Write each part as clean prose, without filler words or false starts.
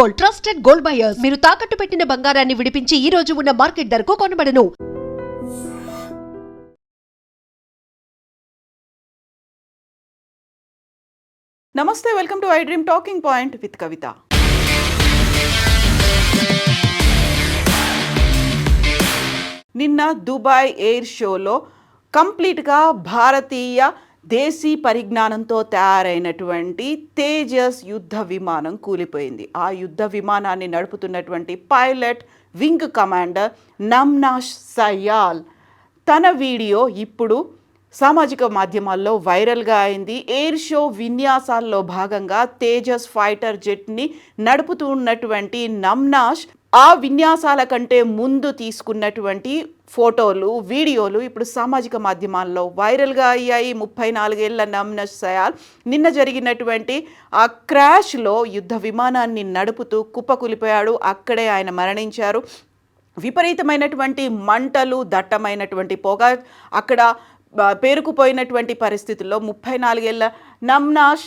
Gold, trusted gold buyers. మీరు తాకట్టు పెట్టిన బంగారాన్ని విడిపించి ఈ రోజు ఉన్న మార్కెట్ ధరకు కొనబడను. నమస్తే, welcome to iDream talking point with Kavitha. నిన్న దుబాయ్ ఎయిర్ షోలో కంప్లీట్గా భారతీయ దేశీ పరిజ్ఞానంతో తయారైనటువంటి తేజస్ యుద్ధ విమానం కూలిపోయింది. ఆ యుద్ధ విమానాన్ని నడుపుతున్నటువంటి పైలట్, వింగ్ కమాండర్ నమ్నాష్ సయాల్ తన వీడియో ఇప్పుడు సామాజిక మాధ్యమాల్లో వైరల్గా అయింది. ఎయిర్ షో విన్యాసాల్లో భాగంగా తేజస్ ఫైటర్ జెట్ని నడుపుతూ ఉన్నటువంటి నమ్నాష్ ఆ విన్యాసాల కంటే ముందు తీసుకున్నటువంటి ఫోటోలు, వీడియోలు ఇప్పుడు సామాజిక మాధ్యమాల్లో వైరల్గా అయ్యాయి. 34 ఏళ్ల నమ్నాష్ సయాల్ నిన్న జరిగినటువంటి ఆ క్రాష్లో యుద్ధ విమానాన్ని నడుపుతూ కుప్పకూలిపోయాడు. అక్కడే ఆయన మరణించారు. విపరీతమైనటువంటి మంటలు, దట్టమైనటువంటి పొగ, అక్కడ పేరుకుపోయినటువంటి పరిస్థితుల్లో 34 ఏళ్ల నమ్నాష్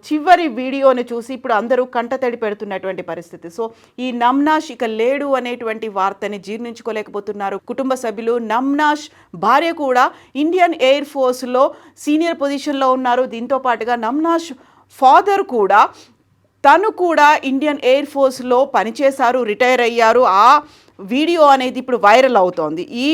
చివరి వీడియోని చూసి ఇప్పుడు అందరూ కంటతడి పెడుతున్నటువంటి పరిస్థితి. సో ఈ నమ్నాష్ ఇక లేడు అనేటువంటి వార్తని జీర్ణించుకోలేకపోతున్నారు కుటుంబ సభ్యులు. నమ్నాష్ భార్య కూడా ఇండియన్ ఎయిర్ ఫోర్స్లో సీనియర్ పొజిషన్లో ఉన్నారు. దీంతో పాటుగా నమ్నాష్ ఫాదర్ కూడా తను కూడా ఇండియన్ ఎయిర్ ఫోర్స్లో పనిచేశారు, రిటైర్ అయ్యారు. ఆ వీడియో అనేది ఇప్పుడు వైరల్ అవుతోంది. ఈ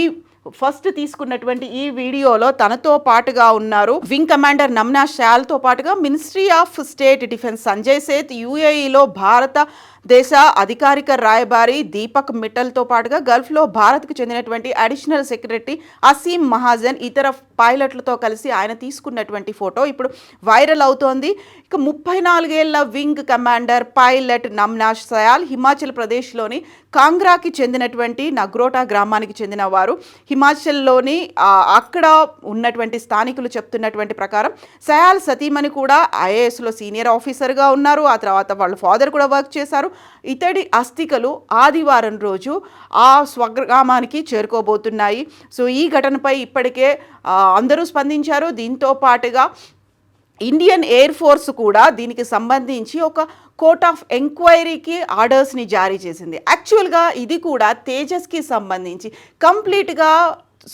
ఫస్ట్ తీసుకున్నటువంటి ఈ వీడియోలో తనతో పాటుగా ఉన్నారు వింగ్ కమాండర్ నమ్నాష్ సయాల్తో పాటుగా ministry of state defence Sanjay Seth, యూఏఈలో భారతదేశ అధికారిక రాయబారి దీపక్ మిట్టల్తో పాటుగా గల్ఫ్లో భారత్కు చెందినటువంటి అడిషనల్ సెక్రటరీ అసీం మహాజన్, ఇతర పైలట్లతో కలిసి ఆయన తీసుకున్నటువంటి ఫోటో ఇప్పుడు వైరల్ అవుతోంది. ఇక 34 ఏళ్ల వింగ్ కమాండర్ పైలట్ నమ్నాష్ సయాల్ హిమాచల్ ప్రదేశ్లోని కాంగ్రాకి చెందినటువంటి నగ్రోటా గ్రామానికి చెందిన వారు. హిమాచల్లోని అక్కడ ఉన్నటువంటి స్థానికులు చెప్తున్నటువంటి ప్రకారం సయాల్ సతీమణి కూడా ఐఏఎస్లో సీనియర్ ఆఫీసర్గా ఉన్నారు. ఆ తర్వాత వాళ్ళ ఫాదర్ కూడా వర్క్ చేశారు. ఇతడి అస్థికలు ఆదివారం రోజు ఆ స్వగ్రామానికి చేరుకోబోతున్నాయి. సో ఈ ఘటనపై ఇప్పటికే అందరూ స్పందించారు. దీంతో పాటుగా ఇండియన్ ఎయిర్ ఫోర్స్ కూడా దీనికి సంబంధించి ఒక కోర్ట్ ఆఫ్ ఎంక్వైరీకి ఆర్డర్స్ని జారీ చేసింది. యాక్చువల్గా ఇది కూడా తేజస్కి సంబంధించి కంప్లీట్గా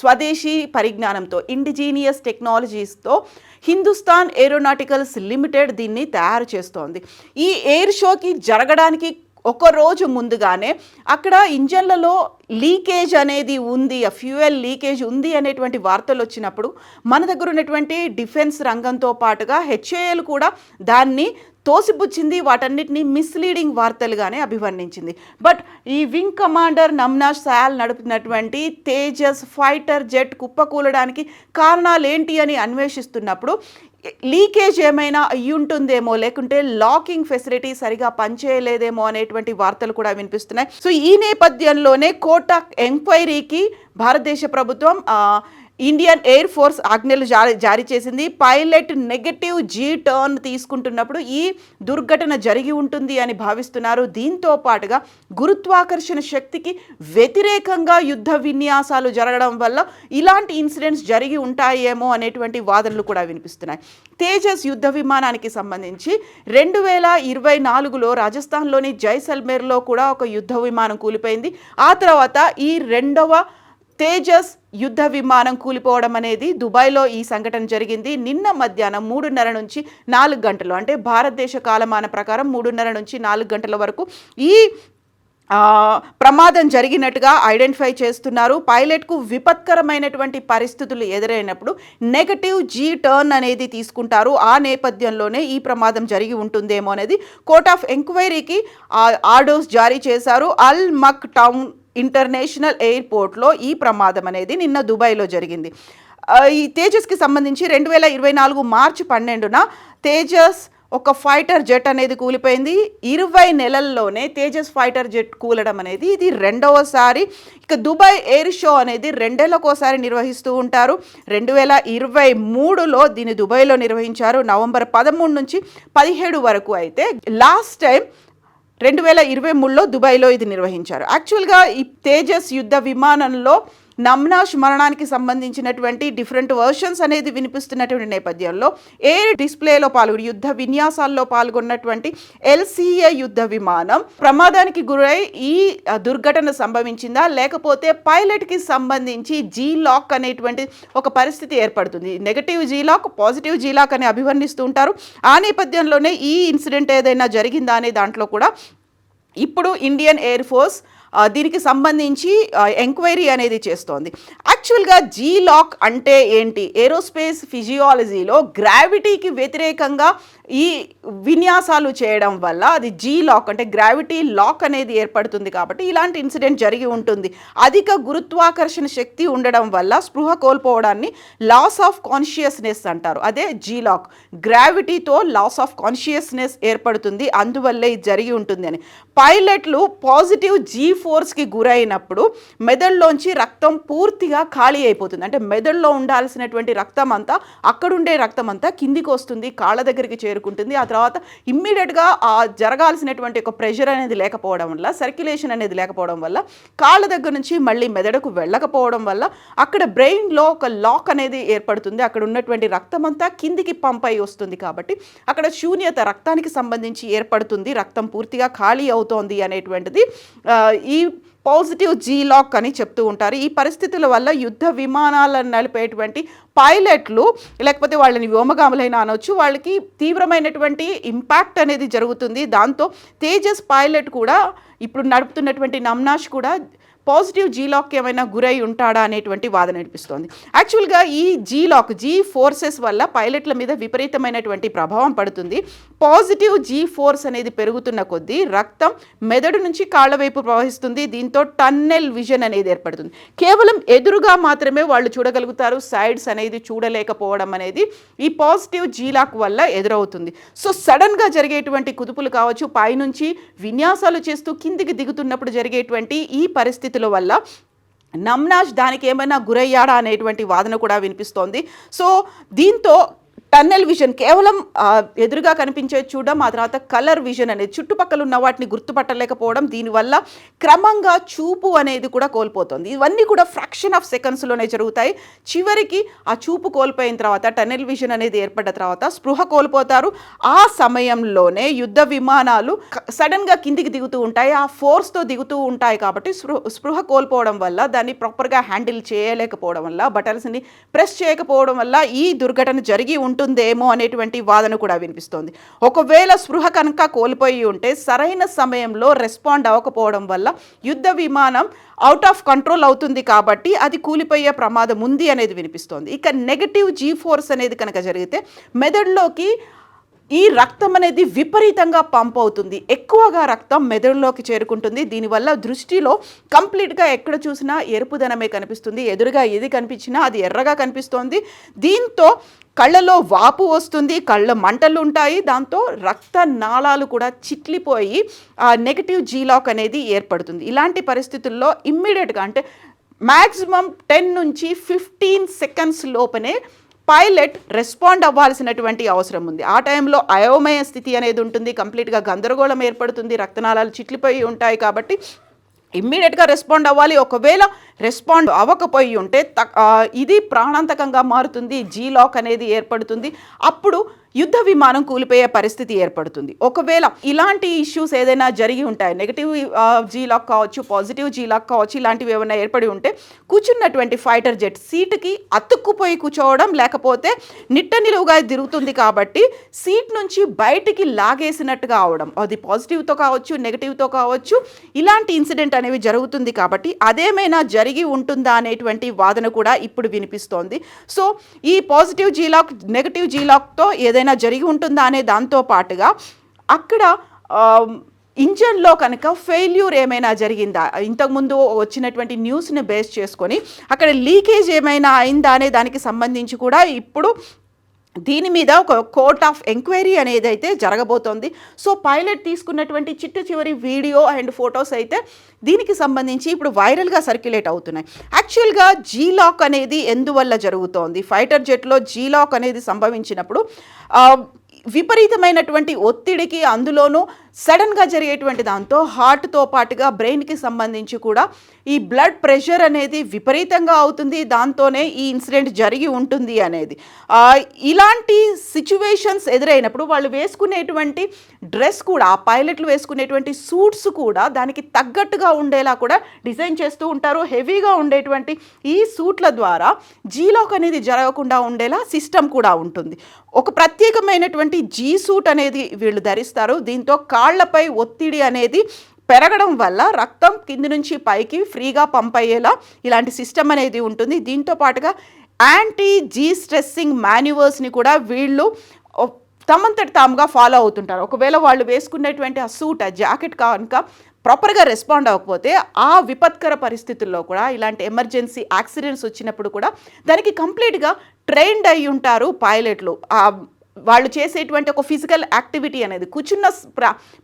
స్వదేశీ పరిజ్ఞానంతో, ఇండిజీనియస్ టెక్నాలజీస్తో హిందుస్థాన్ ఏరోనాటికల్స్ లిమిటెడ్ దీన్ని తయారు చేస్తోంది. ఈ ఎయిర్ షోకి జరగడానికి ఒక రోజు ముందుగానే అక్కడ ఇంజన్లలో లీకేజ్ అనేది ఉంది, ఫ్యూయల్ లీకేజ్ ఉంది అనేటువంటి వార్తలు వచ్చినప్పుడు మన దగ్గర ఉన్నటువంటి డిఫెన్స్ రంగంతో పాటుగా హెచ్ఏఎల్ కూడా దాన్ని తోసిపుచ్చింది, వాటన్నిటిని మిస్లీడింగ్ వార్తలుగానే అభివర్ణించింది. బట్ ఈ వింగ్ కమాండర్ నమ్నాష్ సయాల్ నడుపుతున్నటువంటి తేజస్ ఫైటర్ జెట్ కుప్పకూలడానికి కారణాలు ఏంటి అని అన్వేషిస్తున్నప్పుడు లీకేజ్ ఏమైనా అయ్యుంటుందేమో, లేకుంటే లాకింగ్ ఫెసిలిటీ సరిగా పనిచేయలేదేమో అనేటువంటి వార్తలు కూడా వినిపిస్తున్నాయి. సో ఈ నేపథ్యంలోనే కోర్ట్ ఆఫ్ ఎంక్వైరీకి భారతదేశ ప్రభుత్వం ఇండియన్ ఎయిర్ ఫోర్స్ ఆజ్ఞలు జారీ చేసింది. పైలట్ నెగటివ్ జీ టర్న్ తీసుకుంటున్నప్పుడు ఈ దుర్ఘటన జరిగి ఉంటుంది అని భావిస్తున్నారు. దీంతో పాటుగా గురుత్వాకర్షణ శక్తికి వ్యతిరేకంగా యుద్ధ విన్యాసాలు జరగడం వల్ల ఇలాంటి ఇన్సిడెంట్స్ జరిగి ఉంటాయేమో అనేటువంటి వాదనలు కూడా వినిపిస్తున్నాయి. తేజస్ యుద్ధ విమానానికి సంబంధించి 2024లో రాజస్థాన్లోని జైసల్మేర్లో కూడా ఒక యుద్ధ విమానం కూలిపోయింది. ఆ తర్వాత ఈ రెండవ తేజస్ యుద్ధ విమానం కూలిపోవడం అనేది దుబాయ్లో ఈ సంఘటన జరిగింది. నిన్న మధ్యాహ్నం 3:30 నుంచి 4 గంటలు, అంటే భారతదేశ కాలమాన ప్రకారం 3:30 నుంచి 4 గంటల వరకు ఈ ప్రమాదం జరిగినట్టుగా ఐడెంటిఫై చేస్తున్నారు. పైలట్కు విపత్కరమైనటువంటి పరిస్థితులు ఎదురైనప్పుడు నెగటివ్ జీ టర్న్ అనేది తీసుకుంటారు. ఆ నేపథ్యంలోనే ఈ ప్రమాదం జరిగి ఉంటుందేమో అనేది కోర్ట్ ఆఫ్ ఎంక్వైరీకి ఆర్డర్స్ జారీ చేశారు. అల్ మక్ టౌన్ ఇంటర్నేషనల్ ఎయిర్పోర్ట్లో ఈ ప్రమాదం అనేది నిన్న దుబాయ్లో జరిగింది. ఈ తేజస్కి సంబంధించి 2024 మార్చి 12న తేజస్ ఒక ఫైటర్ జెట్ అనేది కూలిపోయింది. 20 నెలల్లోనే తేజస్ ఫైటర్ జెట్ కూలడం అనేది ఇది రెండవసారి. ఇక దుబాయ్ ఎయిర్ షో అనేది 2 ఏళ్లకోసారి నిర్వహిస్తూ ఉంటారు. 2023లో దీన్ని దుబాయ్లో నిర్వహించారు, నవంబర్ 13 నుంచి 17 వరకు. అయితే లాస్ట్ టైం 2023లో దుబాయ్లో ఇది నిర్వహించారు. యాక్చువల్గా ఈ తేజస్ యుద్ధ విమానంలో నమ్నాష్ మరణానికి సంబంధించినటువంటి డిఫరెంట్ వర్షన్స్ అనేది వినిపిస్తున్నటువంటి నేపథ్యంలో ఎయిర్ డిస్ప్లేలో యుద్ధ విన్యాసాల్లో పాల్గొన్నటువంటి ఎల్సిఏ యుద్ధ విమానం ప్రమాదానికి గురై ఈ దుర్ఘటన సంభవించిందా, లేకపోతే పైలట్కి సంబంధించి జీ లాక్ అనేటువంటి ఒక పరిస్థితి ఏర్పడుతుంది. Negative G lock, positive G lock అని అభివర్ణిస్తూ ఉంటారు. ఆ నేపథ్యంలోనే ఈ ఇన్సిడెంట్ ఏదైనా జరిగిందా అనే దాంట్లో కూడా ఇప్పుడు ఇండియన్ ఎయిర్ ఫోర్స్ దీనికి సంబంధించి ఎంక్వైరీ అనేది చేస్తోంది. యాక్చువల్గా జీ లాక్ అంటే ఏంటి? ఏరోస్పేస్ ఫిజియాలజీలో గ్రావిటీకి వ్యతిరేకంగా ఈ విన్యాసాలు చేయడం వల్ల అది జీ లాక్ అంటే గ్రావిటీ లాక్ అనేది ఏర్పడుతుంది. కాబట్టి ఇలాంటి ఇన్సిడెంట్ జరిగి ఉంటుంది. అధిక గురుత్వాకర్షణ శక్తి ఉండడం వల్ల స్పృహ కోల్పోవడాన్ని లాస్ ఆఫ్ కాన్షియస్నెస్ అంటారు. అదే జీ లాక్. గ్రావిటీతో లాస్ ఆఫ్ కాన్షియస్నెస్ ఏర్పడుతుంది, అందువల్లే ఇది జరిగి ఉంటుంది అని. పైలట్లు పాజిటివ్ జీ ఫోర్స్కి గురైనప్పుడు మెదడులోంచి రక్తం పూర్తిగా ఖాళీ అయిపోతుంది. అంటే మెదడులో ఉండాల్సినటువంటి రక్తం అంతా, అక్కడుండే రక్తం అంతా కిందికి వస్తుంది, కాళ్ళ దగ్గరికి చేరుకుంటుంది. ఆ తర్వాత ఇమ్మీడియట్గా జరగాల్సినటువంటి ఒక ప్రెషర్ అనేది లేకపోవడం వల్ల, సర్క్యులేషన్ అనేది లేకపోవడం వల్ల, కాళ్ళ దగ్గర నుంచి మళ్ళీ మెదడుకు వెళ్ళకపోవడం వల్ల అక్కడ బ్రెయిన్లో ఒక లాక్ అనేది ఏర్పడుతుంది. అక్కడ ఉన్నటువంటి రక్తం అంతా కిందికి పంప్ అయి వస్తుంది. కాబట్టి అక్కడ శూన్యత రక్తానికి సంబంధించి ఏర్పడుతుంది, రక్తం పూర్తిగా ఖాళీ అవుతోంది అనేటువంటిది ఈ పాజిటివ్ జీ లాక్ అని చెప్తూ ఉంటారు. ఈ పరిస్థితుల వల్ల యుద్ధ విమానాలను నడిపేటువంటి పైలట్లు, లేకపోతే వాళ్ళని వ్యోమగాములైనా అనొచ్చు, వాళ్ళకి తీవ్రమైనటువంటి ఇంపాక్ట్ అనేది జరుగుతుంది. దాంతో తేజస్ పైలట్ కూడా, ఇప్పుడు నడుపుతున్నటువంటి నమ్నాష్ కూడా పాజిటివ్ జీ లాక్ ఏమైనా గురై ఉంటాడా అనేటువంటి వాదన వినిపిస్తోంది. యాక్చువల్గా ఈ జీ లాక్, జీ ఫోర్సెస్ వల్ల పైలట్ల మీద విపరీతమైనటువంటి ప్రభావం పడుతుంది. పాజిటివ్ జీ ఫోర్స్ అనేది పెరుగుతున్న కొద్దీ రక్తం మెదడు నుంచి కాళ్ళ వైపు ప్రవహిస్తుంది. దీంతో టన్నెల్ విజన్ అనేది ఏర్పడుతుంది. కేవలం ఎదురుగా మాత్రమే వాళ్ళు చూడగలుగుతారు, సైడ్స్ అనేది చూడలేకపోవడం అనేది ఈ పాజిటివ్ జీ లాక్ వల్ల ఎదురవుతుంది. సో సడన్గా జరిగేటువంటి కుదుపులు కావచ్చు, పైనుంచి విన్యాసాలు చేస్తూ కిందికి దిగుతున్నప్పుడు జరిగేటువంటి ఈ పరిస్థితుల వల్ల నమ్నాష్ దానికి ఏమైనా గురయ్యాడా అనేటువంటి వాదన కూడా వినిపిస్తోంది. సో దీంతో టన్నెల్ విజన్, కేవలం ఎదురుగా కనిపించే చూడడం, ఆ తర్వాత కలర్ విజన్ అనేది చుట్టుపక్కల ఉన్న వాటిని గుర్తుపట్టలేకపోవడం, దీనివల్ల క్రమంగా చూపు అనేది కూడా కోల్పోతుంది. ఇవన్నీ కూడా ఫ్రాక్షన్ ఆఫ్ సెకండ్స్లోనే జరుగుతాయి. చివరికి ఆ చూపు కోల్పోయిన తర్వాత, టన్నెల్ విజన్ అనేది ఏర్పడ్డ తర్వాత స్పృహ కోల్పోతారు. ఆ సమయంలోనే యుద్ధ విమానాలు సడన్గా కిందికి దిగుతూ ఉంటాయి, ఆ ఫోర్స్తో దిగుతూ ఉంటాయి. కాబట్టి స్పృహ కోల్పోవడం వల్ల, దాన్ని ప్రాపర్గా హ్యాండిల్ చేయలేకపోవడం వల్ల, బటన్స్ని ప్రెస్ చేయకపోవడం వల్ల ఈ దుర్ఘటన జరిగి ఉంటుందేమో అనేటువంటి వాదన కూడా వినిపిస్తోంది. ఒకవేళ స్పృహ కనుక కోల్పోయి ఉంటే సరైన సమయంలో రెస్పాండ్ అవ్వకపోవడం వల్ల యుద్ధ విమానం అవుట్ ఆఫ్ కంట్రోల్ అవుతుంది. కాబట్టి అది కూలిపోయే ప్రమాదం ఉంది అనేది వినిపిస్తోంది. ఇక నెగటివ్ జీ ఫోర్స్ అనేది కనుక జరిగితే మెదడులోకి ఈ రక్తం అనేది విపరీతంగా పంప్ అవుతుంది, ఎక్కువగా రక్తం మెదడులోకి చేరుకుంటుంది. దీనివల్ల దృష్టిలో కంప్లీట్గా ఎక్కడ చూసినా ఎరుపుదనమే కనిపిస్తుంది. ఎదురుగా ఏది కనిపించినా అది ఎర్రగా కనిపిస్తోంది. దీంతో కళ్ళలో వాపు వస్తుంది, కళ్ళ మంటలు ఉంటాయి. దాంతో రక్త నాళాలు కూడా చిట్లిపోయి ఆ నెగటివ్ జీ లాక్ అనేది ఏర్పడుతుంది. ఇలాంటి పరిస్థితుల్లో ఇమ్మీడియట్గా, అంటే మ్యాక్సిమం 10 నుంచి 15 సెకండ్స్ లోపనే పైలట్ రెస్పాండ్ అవ్వాల్సినటువంటి అవసరం ఉంది. ఆ టైంలో అయోమయ స్థితి అనేది ఉంటుంది, కంప్లీట్గా గందరగోళం ఏర్పడుతుంది, రక్తనాళాలు చిట్లిపోయి ఉంటాయి. కాబట్టి ఇమ్మీడియట్గా రెస్పాండ్ అవ్వాలి. ఒకవేళ రెస్పాండ్ అవ్వకపోయి ఉంటే ఇది ప్రాణాంతకంగా మారుతుంది, జీ లాక్ అనేది ఏర్పడుతుంది. అప్పుడు యుద్ధ విమానం కూలిపోయే పరిస్థితి ఏర్పడుతుంది. ఒకవేళ ఇలాంటి ఇష్యూస్ ఏదైనా జరిగి ఉంటాయి, నెగటివ్ జీ లాక్ కావచ్చు, పాజిటివ్ జీ లాక్ కావచ్చు, ఇలాంటివి ఏమైనా ఏర్పడి ఉంటే కూర్చున్నటువంటి ఫైటర్ జెట్ సీటుకి అతుక్కుపోయి కూర్చోవడం, లేకపోతే నిట్ట నిలువుగా తిరుగుతుంది కాబట్టి సీట్ నుంచి బయటికి లాగేసినట్టుగా అవడం, అది పాజిటివ్తో కావచ్చు, నెగటివ్తో కావచ్చు, ఇలాంటి ఇన్సిడెంట్ అనేవి జరుగుతుంది. కాబట్టి అదేమైనా జరిగి ఉంటుందా అనేటువంటి వాదన కూడా ఇప్పుడు వినిపిస్తోంది. సో ఈ positive G lock, negative G లాక్తో ఏదైనా జరిగి ఉంటుందా అనే దాంతో పాటుగా అక్కడ ఇంజన్లో కనుక ఫెయిల్యూర్ ఏమైనా జరిగిందా, ఇంతకుముందు వచ్చినటువంటి న్యూస్ని బేస్ చేసుకొని అక్కడ లీకేజ్ ఏమైనా అయిందా అనే దానికి సంబంధించి కూడా ఇప్పుడు దీని మీద ఒక కోర్ట్ ఆఫ్ ఎంక్వైరీ అనేది అయితే జరగబోతోంది. సో పైలట్ తీసుకున్నటువంటి చివరి వీడియో అండ్ ఫొటోస్ అయితే దీనికి సంబంధించి ఇప్పుడు వైరల్గా సర్క్యులేట్ అవుతున్నాయి. యాక్చువల్గా జీ లాక్ అనేది ఎందువల్ల జరుగుతోంది, ఫైటర్ జెట్లో జీ లాక్ అనేది సంభవించినప్పుడు విపరీతమైనటువంటి ఒత్తిడికి, అందులోనూ సడన్గా జరిగేటువంటి దాంతో హార్ట్తో పాటుగా బ్రెయిన్కి సంబంధించి కూడా ఈ బ్లడ్ ప్రెషర్ అనేది విపరీతంగా అవుతుంది. దాంతోనే ఈ ఇన్సిడెంట్ జరిగి ఉంటుంది అనేది. ఇలాంటి సిచ్యువేషన్స్ ఎదురైనప్పుడు వాళ్ళు వేసుకునేటువంటి డ్రెస్ కూడా, ఆ పైలట్లు వేసుకునేటువంటి సూట్స్ కూడా దానికి తగ్గట్టుగా ఉండేలా కూడా డిజైన్ చేస్తూ ఉంటారు. హెవీగా ఉండేటువంటి ఈ సూట్ల ద్వారా జీలాక్ అనేది జరగకుండా ఉండేలా సిస్టమ్ కూడా ఉంటుంది. ఒక ప్రత్యేకమైనటువంటి జీ సూట్ అనేది వీళ్ళు ధరిస్తారు. దీంతో కాళ్లపై ఒత్తిడి అనేది పెరగడం వల్ల రక్తం కింది నుంచి పైకి ఫ్రీగా పంప్ అయ్యేలా ఇలాంటి సిస్టమ్ అనేది ఉంటుంది. దీంతో పాటుగా యాంటీ జీ స్ట్రెస్సింగ్ మాన్యువర్స్ని కూడా వీళ్ళు తమంతట తాముగా ఫాలో అవుతుంటారు. ఒకవేళ వాళ్ళు వేసుకునేటువంటి ఆ సూట్, ఆ జాకెట్ కనుక ప్రాపర్గా రెస్పాండ్ అవ్వకపోతే ఆ విపత్కర పరిస్థితుల్లో కూడా, ఇలాంటి ఎమర్జెన్సీ యాక్సిడెంట్స్ వచ్చినప్పుడు కూడా దానికి కంప్లీట్గా ట్రైన్డ్ అయి ఉంటారు పైలట్లు. వాళ్ళు చేసేటువంటి ఒక ఫిజికల్ యాక్టివిటీ అనేది కూర్చున్న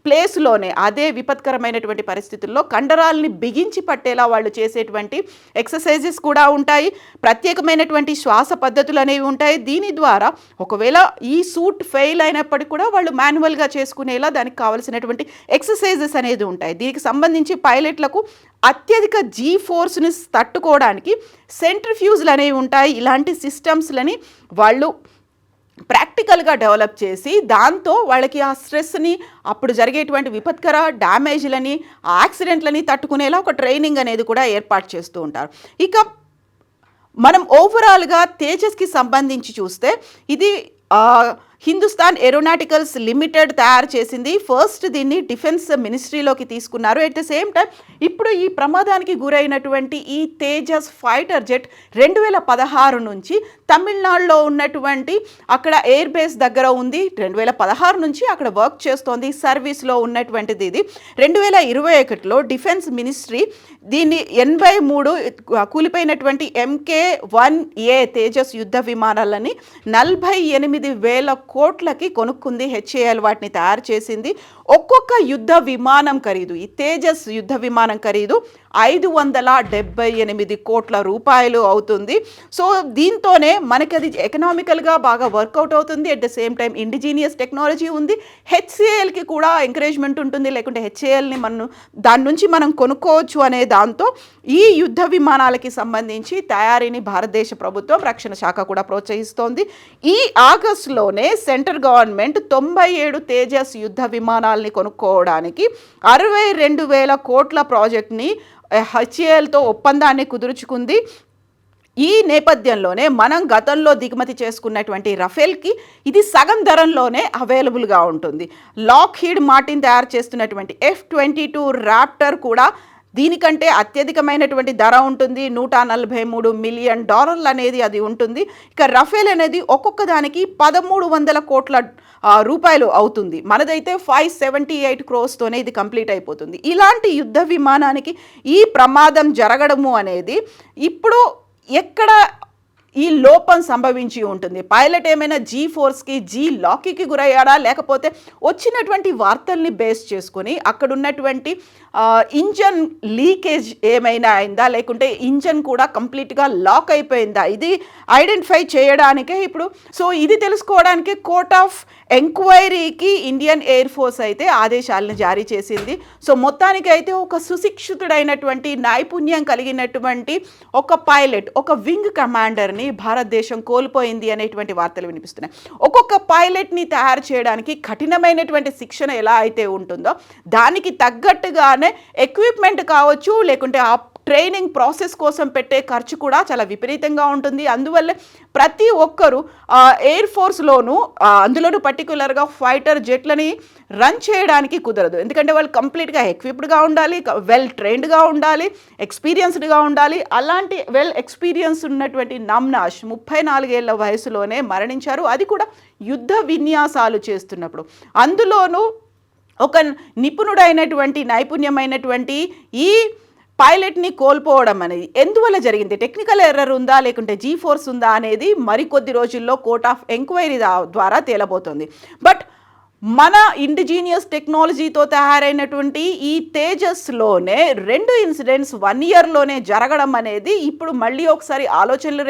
ప్లేస్లోనే అదే విపత్కరమైనటువంటి పరిస్థితుల్లో కండరాలని బిగించి పట్టేలా వాళ్ళు చేసేటువంటి ఎక్సర్సైజెస్ కూడా ఉంటాయి. ప్రత్యేకమైనటువంటి శ్వాస పద్ధతులు అనేవి ఉంటాయి. దీని ద్వారా ఒకవేళ ఈ సూట్ ఫెయిల్ అయినప్పటికీ కూడా వాళ్ళు మాన్యువల్గా చేసుకునేలా దానికి కావాల్సినటువంటి ఎక్సర్సైజెస్ అనేది ఉంటాయి. దీనికి సంబంధించి పైలట్లకు అత్యధిక జీ ఫోర్స్ని తట్టుకోవడానికి సెంట్రిఫ్యూజ్లు అనేవి ఉంటాయి. ఇలాంటి సిస్టమ్స్లని వాళ్ళు ప్రాక్టికల్గా డెవలప్ చేసి దాంతో వాళ్ళకి ఆ స్ట్రెస్ని, అప్పుడు జరిగేటువంటి విపత్కర డ్యామేజ్లని, యాక్సిడెంట్లని తట్టుకునేలా ఒక ట్రైనింగ్ అనేది కూడా ఏర్పాటు చేస్తూ ఉంటారు. ఇక మనం ఓవరాల్గా తేజస్కి సంబంధించి చూస్తే ఇది హిందుస్థాన్ ఏరోనాటికల్స్ లిమిటెడ్ తయారు చేసింది. ఫస్ట్ దీన్ని డిఫెన్స్ మినిస్ట్రీలోకి తీసుకున్నారు. ఎట్ ద సేమ్ టైం ఇప్పుడు ఈ ప్రమాదానికి గురైనటువంటి ఈ తేజస్ ఫైటర్ జెట్ 2016 నుంచి తమిళనాడులో ఉన్నటువంటి అక్కడ ఎయిర్ బేస్ దగ్గర ఉంది. 2016 నుంచి అక్కడ వర్క్ చేస్తోంది, సర్వీస్లో ఉన్నటువంటిది. ఇది 2021లో డిఫెన్స్ మినిస్ట్రీ దీన్ని 83 కూలిపోయినటువంటి MK-1A తేజస్ యుద్ధ విమానాలని 48,000 కోట్లకి కొనుక్కుంది. HAL వాటిని తయారు చేసింది. ఒక్కొక్క యుద్ధ విమానం ఖరీదు, ఈ తేజస్ యుద్ధ విమానం ఖరీదు 578 కోట్ల రూపాయలు అవుతుంది. సో దీంతోనే మనకి అది ఎకనామికల్గా బాగా వర్కౌట్ అవుతుంది. At the same time indigenous technology ఉంది. HALకి కూడా ఎంకరేజ్మెంట్ ఉంటుంది, లేకుంటే HALని దాని నుంచి మనం కొనుక్కోవచ్చు అనే దాంతో ఈ యుద్ధ విమానాలకి సంబంధించి తయారీని భారతదేశ ప్రభుత్వం, రక్షణ శాఖ కూడా ప్రోత్సహిస్తోంది. ఈ ఆగస్టులోనే సెంట్రల్ గవర్నమెంట్ 97 తేజస్ యుద్ధ విమానాలని కొనుక్కోవడానికి 62,000 కోట్ల ప్రాజెక్ట్ని HALతో ఒప్పందాన్ని కుదుర్చుకుంది. ఈ నేపథ్యంలోనే మనం గతంలో దిగుమతి చేసుకున్నటువంటి రఫేల్కి ఇది సగం ధరంలోనే అవైలబుల్గా ఉంటుంది. లాక్హీడ్ మార్టిన్ తయారు చేస్తున్నటువంటి F-22 ర్యాప్టర్ కూడా దీనికంటే అత్యధికమైనటువంటి ధర ఉంటుంది. $143 మిలియన్ అనేది అది ఉంటుంది. ఇక రఫేల్ అనేది ఒక్కొక్క దానికి 1,300 కోట్ల రూపాయలు అవుతుంది. మనదైతే 578 క్రోర్స్తోనే ఇది కంప్లీట్ అయిపోతుంది. ఇలాంటి యుద్ధ విమానానికి ఈ ప్రమాదం జరగడము అనేది ఇప్పుడు ఎక్కడ ఈ లోపం సంభవించి ఉంటుంది? పైలట్ ఏమైనా జీ ఫోర్స్కి, జీ లాక్కి గురయ్యాడా, లేకపోతే వచ్చినటువంటి వార్తల్ని బేస్ చేసుకొని అక్కడ ఉన్నటువంటి ఇంజన్ లీకేజ్ ఏమైనా అయిందా, లేకుంటే ఇంజన్ కూడా కంప్లీట్గా లాక్ అయిపోయిందా? ఇది ఐడెంటిఫై చేయడానికే ఇప్పుడు ఇది తెలుసుకోవడానికి కోర్ట్ ఆఫ్ ఎంక్వైరీకి ఇండియన్ ఎయిర్ ఫోర్స్ అయితే ఆదేశాలను జారీ చేసింది. మొత్తానికి అయితే ఒక సుశిక్షితుడైనటువంటి, నైపుణ్యం కలిగినటువంటి ఒక పైలట్, ఒక వింగ్ కమాండర్ని భారతదేశం కోల్పోయింది అనేటువంటి వార్తలు వినిపిస్తున్నాయి. ఒక్కొక్క పైలట్ని తయారు చేయడానికి కఠినమైనటువంటి శిక్షణ ఎలా అయితే ఉంటుందో దానికి తగ్గట్టుగానే ఎక్విప్మెంట్ కావచ్చు, లేకుంటే ఆ ట్రైనింగ్ ప్రాసెస్ కోసం పెట్టే ఖర్చు కూడా చాలా విపరీతంగా ఉంటుంది. అందువల్ల ప్రతి ఒక్కరూ ఎయిర్ ఫోర్స్లోనూ, అందులోనూ పర్టికులర్గా ఫైటర్ జెట్లని రన్ చేయడానికి కుదరదు. ఎందుకంటే వాళ్ళు కంప్లీట్గా ఎక్విప్డ్గా ఉండాలి, వెల్ ట్రైన్డ్గా ఉండాలి, ఎక్స్పీరియన్స్డ్గా ఉండాలి. అలాంటి వెల్ ఎక్స్పీరియన్స్ ఉన్నటువంటి నమ్నాష్ 34 ఏళ్ల వయసులోనే మరణించారు. అది కూడా యుద్ధ విన్యాసాలు చేస్తున్నప్పుడు. అందులోనూ ఒక నిపుణుడైనటువంటి, నైపుణ్యమైనటువంటి ఈ పైలట్ని కోల్పోవడం అనేది ఎందువల్ల జరిగింది? టెక్నికల్ ఎర్రర్ ఉందా, లేకుంటే జీ ఫోర్స్ ఉందా అనేది మరికొద్ది రోజుల్లో కోర్ట్ ఆఫ్ ఎంక్వైరీ ద్వారా తేలబోతుంది. బట్ మన ఇండిజీనియస్ టెక్నాలజీతో తయారైనటువంటి ఈ తేజస్లోనే 2 ఇన్సిడెంట్స్ 1 ఇయర్లోనే జరగడం అనేది ఇప్పుడు మళ్ళీ ఒకసారి ఆలోచనలు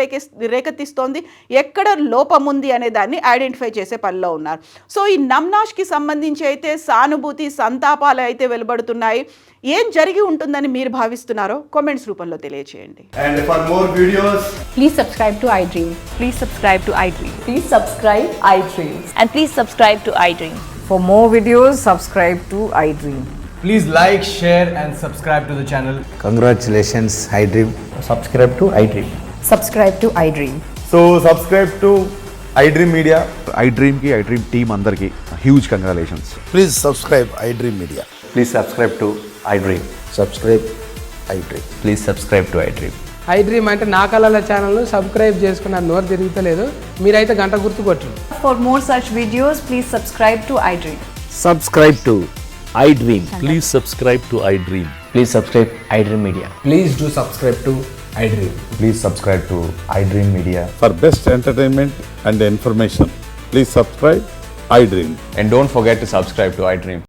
రేకెత్తిస్తోంది. ఎక్కడ లోపం ఉంది అనే దాన్ని ఐడెంటిఫై చేసే పనిలో ఉన్నారు. సో ఈ నమ్నాష్కి సంబంధించి అయితే సానుభూతి సంతాపాలు అయితే వెలువడుతున్నాయి. ఏం జరిగి ఉంటుందని మీరు భావిస్తున్నారో కామెంట్స్ రూపంలో తెలియజేయండి. And for more videos, Please subscribe to iDream. Please subscribe to iDream. Please subscribe iDream. And please subscribe to iDream. For more videos, subscribe to iDream. please like, share and subscribe to the channel. Congratulations, iDream. Subscribe to iDream. Subscribe to iDream. So subscribe to iDream Media. iDream की iDream team अंदर की huge congratulations. Please subscribe iDream Media. Please subscribe to iDream. Subscribe iDream. Please subscribe to iDream. iDream అంటే నా కళల ఛానల్ను subscribe చేసుకున్న నోరు తిరుగుతలేదు. మీరైతే గంట గుర్తు కొట్టండి. For more such videos, please subscribe to iDream. Subscribe to iDream. Please subscribe to iDream. Please subscribe iDream Media. Please do subscribe to iDream. Please subscribe to iDream Media. For best entertainment and information, please subscribe iDream. And don't forget to subscribe to iDream.